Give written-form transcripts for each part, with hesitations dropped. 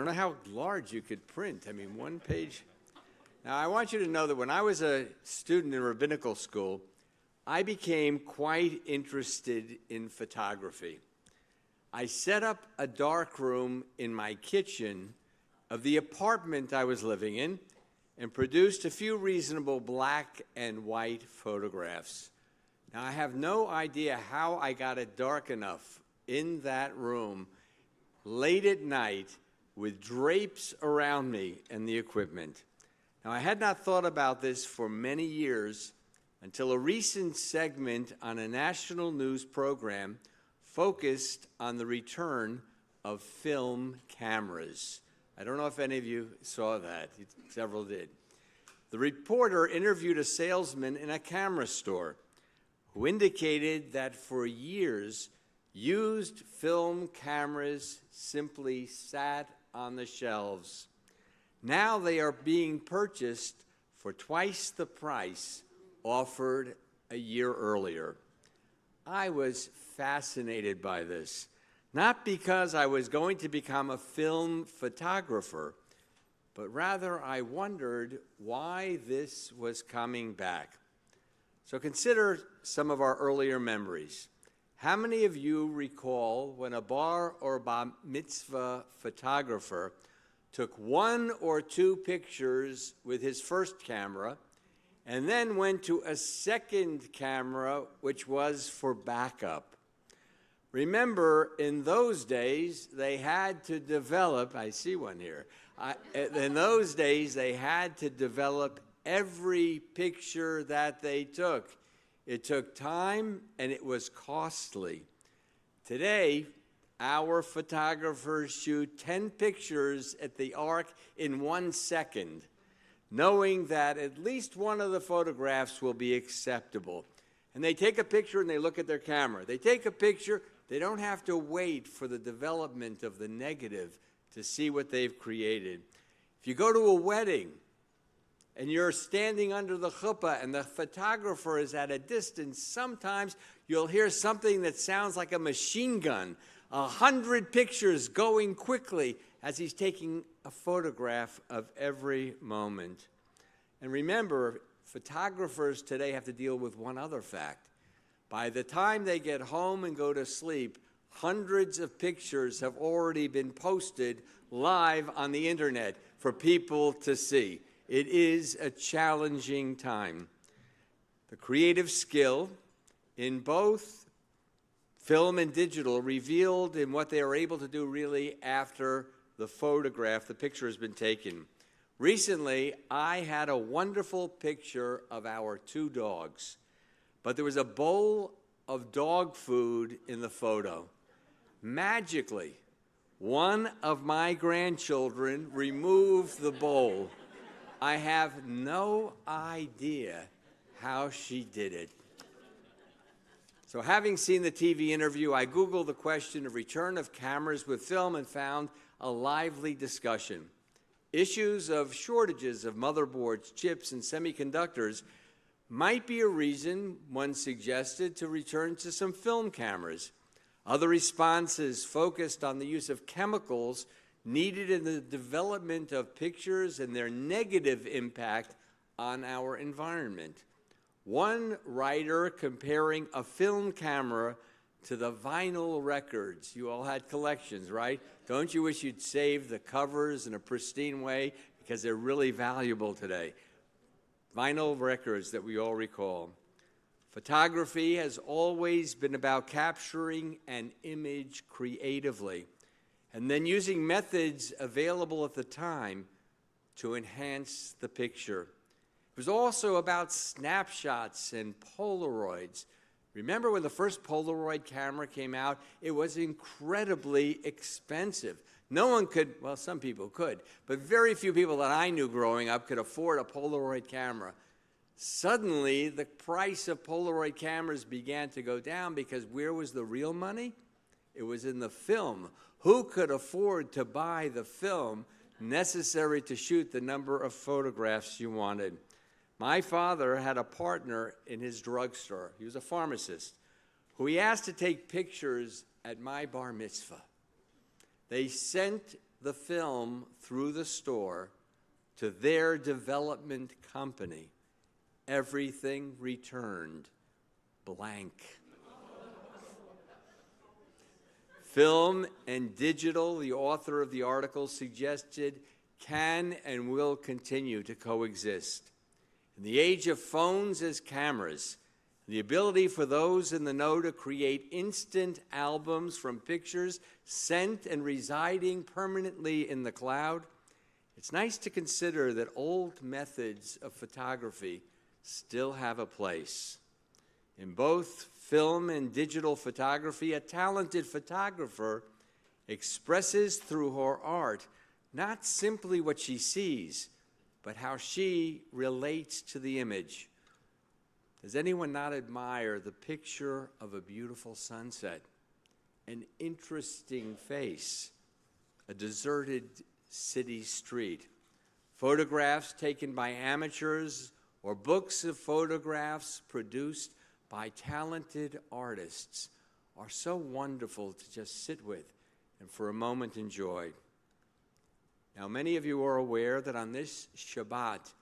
don't know how large you could print. I mean, one page. Now, I want you to know that when I was a student in rabbinical school, I became quite interested in photography. I set up a darkroom in my kitchen of the apartment I was living in and produced a few reasonable black and white photographs. Now, I have no idea how I got it dark enough in that room late at night with drapes around me and the equipment. Now, I had not thought about this for many years until a recent segment on a national news program focused on the return of film cameras. I don't know if any of you saw that. Several did. The reporter interviewed a salesman in a camera store who indicated that for years, used film cameras simply sat on the shelves. Now they are being purchased for twice the price offered a year earlier. I was fascinated by this, not because I was going to become a film photographer, but rather I wondered why this was coming back. So consider some of our earlier memories. How many of you recall when a bar or bar mitzvah photographer took one or two pictures with his first camera and then went to a second camera, which was for backup? Remember, in those days, they had to develop, I see one here, in those days, they had to develop every picture that they took. It took time and it was costly. Today, our photographers shoot 10 pictures at the arc in 1 second, knowing that at least one of the photographs will be acceptable. And they take a picture and they look at their camera. They take a picture, they don't have to wait for the development of the negative to see what they've created. If you go to a wedding, and you're standing under the chuppah and the photographer is at a distance, sometimes you'll hear something that sounds like a machine gun, 100 pictures going quickly as he's taking a photograph of every moment. And remember, photographers today have to deal with one other fact. By the time they get home and go to sleep, hundreds of pictures have already been posted live on the internet for people to see. It is a challenging time. The creative skill in both film and digital revealed in what they are able to do really after the photograph, the picture has been taken. Recently, I had a wonderful picture of our two dogs, but there was a bowl of dog food in the photo. Magically, one of my grandchildren removed the bowl. I have no idea how she did it. So having seen the TV interview, I Googled the question of return of cameras with film and found a lively discussion. Issues of shortages of motherboards, chips, and semiconductors might be a reason, one suggested, to return to some film cameras. Other responses focused on the use of chemicals needed in the development of pictures and their negative impact on our environment. One writer comparing a film camera to the vinyl records. You all had collections, right? Don't you wish you'd saved the covers in a pristine way because they're really valuable today? Vinyl records that we all recall. Photography has always been about capturing an image creatively and then using methods available at the time to enhance the picture. It was also about snapshots and Polaroids. Remember when the first Polaroid camera came out? It was incredibly expensive. No one could, well, some people could, but very few people that I knew growing up could afford a Polaroid camera. Suddenly, the price of Polaroid cameras began to go down because where was the real money? It was in the film. Who could afford to buy the film necessary to shoot the number of photographs you wanted? My father had a partner in his drugstore. He was a pharmacist who he asked to take pictures at my bar mitzvah. They sent the film through the store to their development company, everything returned blank. Film and digital, the author of the article suggested, can and will continue to coexist. In the age of phones as cameras, the ability for those in the know to create instant albums from pictures sent and residing permanently in the cloud, it's nice to consider that old methods of photography still have a place. In both film and digital photography, a talented photographer expresses through her art not simply what she sees, but how she relates to the image. Does anyone not admire the picture of a beautiful sunset, an interesting face, a deserted city street, photographs taken by amateurs, or books of photographs produced by talented artists are so wonderful to just sit with and for a moment enjoy. Now, many of you are aware that on this Shabbat,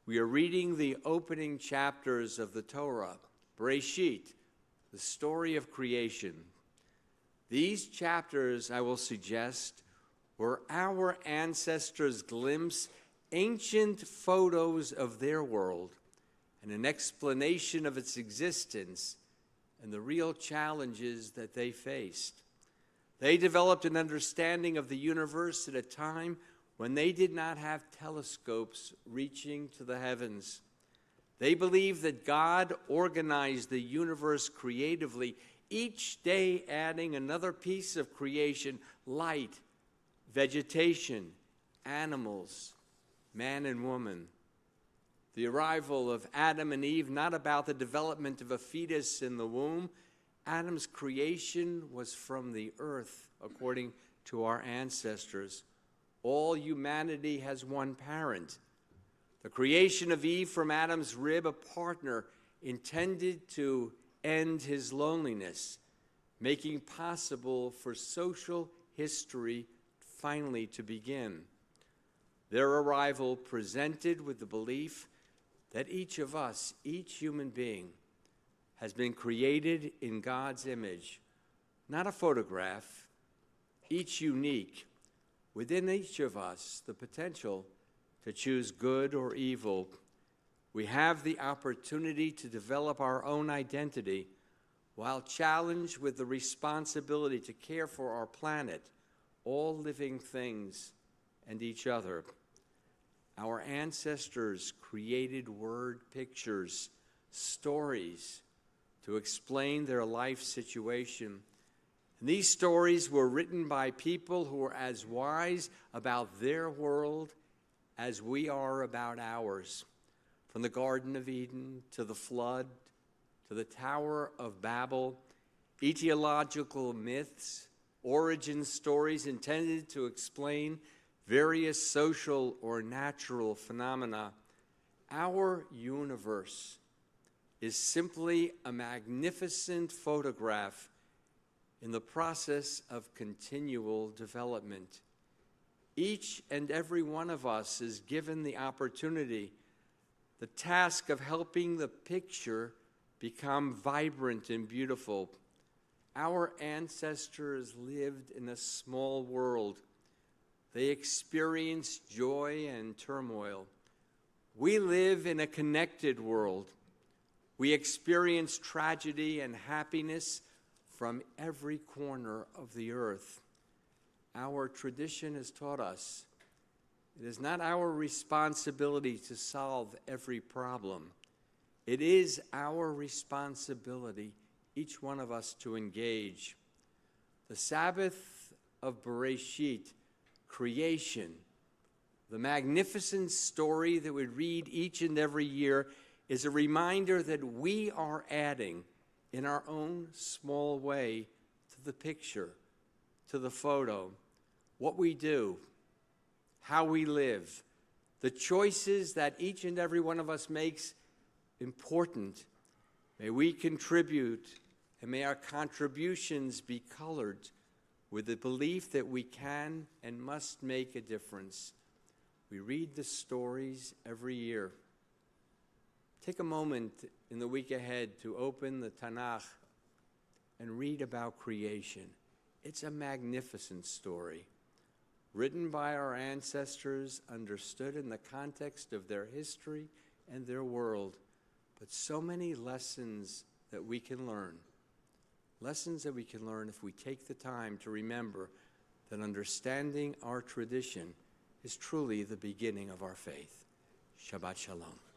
we are reading the opening chapters of the Torah, Bereshit, the story of creation. These chapters, I will suggest, were our ancestors' glimpse ancient photos of their world and an explanation of its existence and the real challenges that they faced. They developed an understanding of the universe at a time when they did not have telescopes reaching to the heavens. They believed that God organized the universe creatively, each day adding another piece of creation: light, vegetation, animals, man and woman. The arrival of Adam and Eve, not about the development of a fetus in the womb. Adam's creation was from the earth, according to our ancestors. All humanity has one parent. The creation of Eve from Adam's rib, a partner intended to end his loneliness, making possible for social history finally to begin. Their arrival presented with the belief that each of us, each human being, has been created in God's image, not a photograph, each unique, within each of us the potential to choose good or evil. We have the opportunity to develop our own identity while challenged with the responsibility to care for our planet, all living things, and each other. Our ancestors created word pictures, stories, to explain their life situation. And these stories were written by people who were as wise about their world as we are about ours. From the Garden of Eden to the flood to the Tower of Babel, etiological myths, origin stories intended to explain various social or natural phenomena. Our universe is simply a magnificent photograph in the process of continual development. Each and every one of us is given the opportunity, the task of helping the picture become vibrant and beautiful. Our ancestors lived in a small world. They experienced joy and turmoil. We live in a connected world. We experience tragedy and happiness from every corner of the earth. Our tradition has taught us it is not our responsibility to solve every problem. It is our responsibility, each one of us, to engage. The Sabbath of Bereshit, creation, the magnificent story that we read each and every year, is a reminder that we are adding in our own small way to the picture, to the photo, what we do, how we live, the choices that each and every one of us makes important. May we contribute, and may our contributions be colored with the belief that we can and must make a difference. We read the stories every year. Take a moment in the week ahead to open the Tanakh and read about creation. It's a magnificent story, written by our ancestors, understood in the context of their history and their world, but so many lessons that we can learn. Lessons that we can learn if we take the time to remember that understanding our tradition is truly the beginning of our faith. Shabbat Shalom.